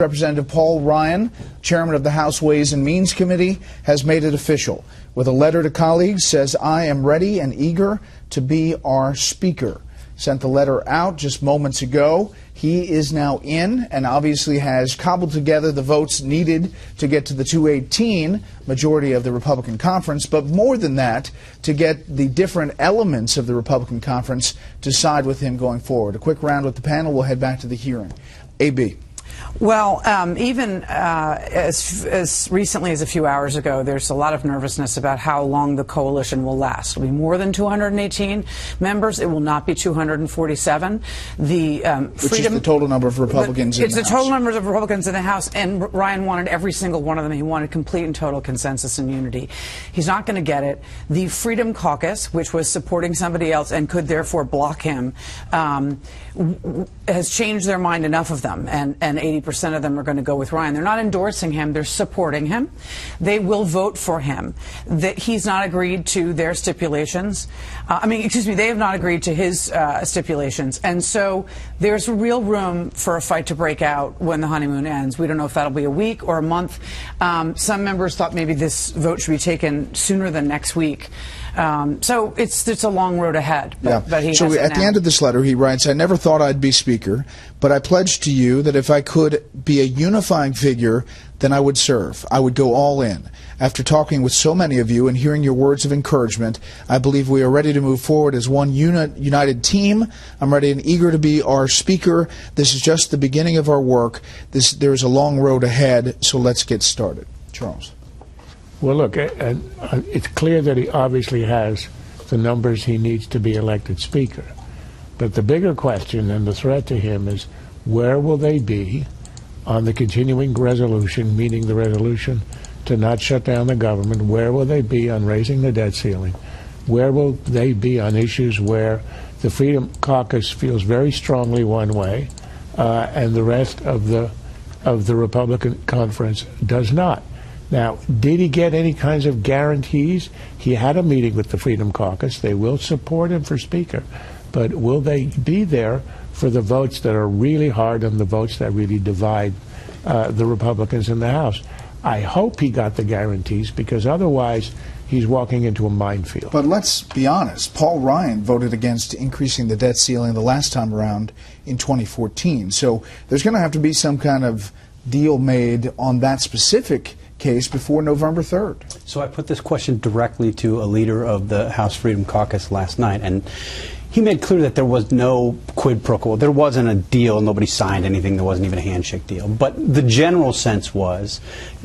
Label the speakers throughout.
Speaker 1: Representative Paul Ryan, chairman of the House Ways and Means Committee, has made it official. With a letter to colleagues, says, "I am ready and eager to be our speaker." Sent the letter out just moments ago. He is now in and obviously has cobbled together the votes needed to get to the 218 majority of the Republican conference, but more than that, to get the different elements of the Republican conference to side with him going forward. A quick round with the panel. We'll head back to the hearing. AB.
Speaker 2: Well, even as recently as a few hours ago, there's a lot of nervousness about how long the coalition will last. It'll be more than 218 members. It will not be 247.
Speaker 1: Which is the total number of Republicans in the House.
Speaker 2: It's the total number of Republicans in the House, and Ryan wanted every single one of them. He wanted complete and total consensus and unity. He's not going to get it. The Freedom Caucus, which was supporting somebody else and could therefore block him, has changed their mind, enough of them, and 80% of them are going to go with Ryan. They're not endorsing him, they're supporting him. They will vote for him. That he's not agreed to their stipulations. They have not agreed to his stipulations. And so there's real room for a fight to break out when the honeymoon ends. We don't know if that'll be a week or a month. Some members thought maybe this vote should be taken sooner than next week. So it's a long road ahead. But he
Speaker 1: so at the end of this letter, he writes, "I never thought I'd be Speaker, but I pledged to you that if I could be a unifying figure, then I would serve. I would go all in. After talking with so many of you and hearing your words of encouragement, I believe we are ready to move forward as one united team. I'm ready and eager to be our Speaker. This is just the beginning of our work. There is a long road ahead, so let's get started." Charles.
Speaker 3: Well, look, it's clear that he obviously has the numbers he needs to be elected Speaker. But the bigger question and the threat to him is, where will they be on the continuing resolution, meaning the resolution to not shut down the government? Where will they be on raising the debt ceiling? Where will they be on issues where the Freedom Caucus feels very strongly one way and the rest of the Republican conference does not? Now, did he get any kinds of guarantees? He had a meeting with the Freedom Caucus. They will support him for Speaker. But will they be there for the votes that are really hard and the votes that really divide the Republicans in the House? I hope he got the guarantees, because otherwise he's walking into a minefield.
Speaker 1: But let's be honest. Paul Ryan voted against increasing the debt ceiling the last time around in 2014. So there's going to have to be some kind of deal made on that specific case before November 3rd.
Speaker 4: So I put this question directly to a leader of the House Freedom Caucus last night, and he made clear that there was no quid pro quo. There wasn't a deal. Nobody signed anything. There wasn't even a handshake deal. But the general sense was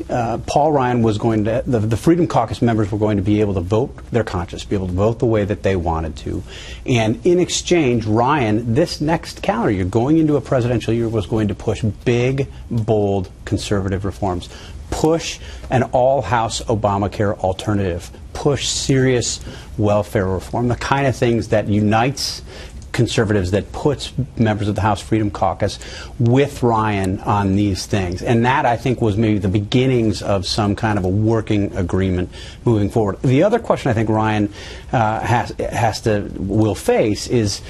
Speaker 4: Paul Ryan was going to, the Freedom Caucus members were going to be able to vote their conscience, be able to vote the way that they wanted to. And in exchange, Ryan, this next calendar year, going into a presidential year, was going to push big, bold, conservative reforms. Push an all-House Obamacare alternative. Push serious welfare reform, the kind of things that unites conservatives, that puts members of the House Freedom Caucus with Ryan on these things. And that, I think, was maybe the beginnings of some kind of a working agreement moving forward. The other question I think Ryan will face is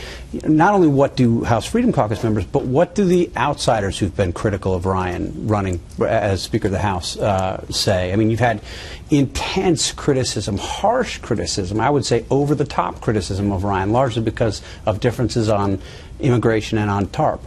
Speaker 4: not only what do House Freedom Caucus members, but what do the outsiders who've been critical of Ryan running as Speaker of the House say? I mean, you've had intense criticism, harsh criticism, I would say over-the-top criticism of Ryan, largely because of differences on immigration and on TARP.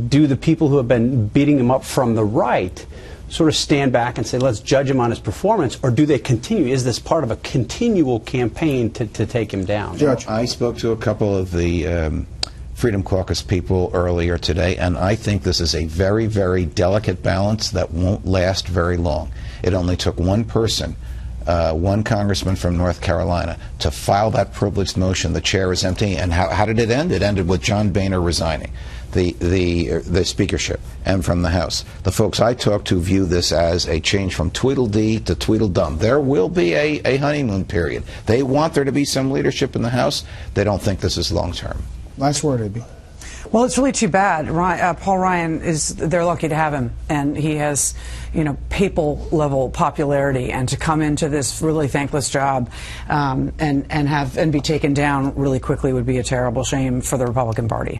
Speaker 4: Do the people who have been beating him up from the right sort of stand back and say, let's judge him on his performance, or do they continue? Is this part of a continual campaign to take him down?
Speaker 5: Judge, I spoke to a couple of the Freedom Caucus people earlier today, and I think this is a very, very delicate balance that won't last very long. It only took one person, one congressman from North Carolina, to file that privileged motion. The chair is empty. And how did it end? It ended with John Boehner resigning the speakership and from the House. The folks I talked to view this as a change from Tweedledee to Tweedledum. There will be a honeymoon period. They want there to be some leadership in the House. They don't think this is long-term.
Speaker 1: Last word, Abby.
Speaker 2: Well, it's really too bad. Paul Ryan they're lucky to have him, and he has, papal level popularity, and to come into this really thankless job and be taken down really quickly would be a terrible shame for the Republican Party.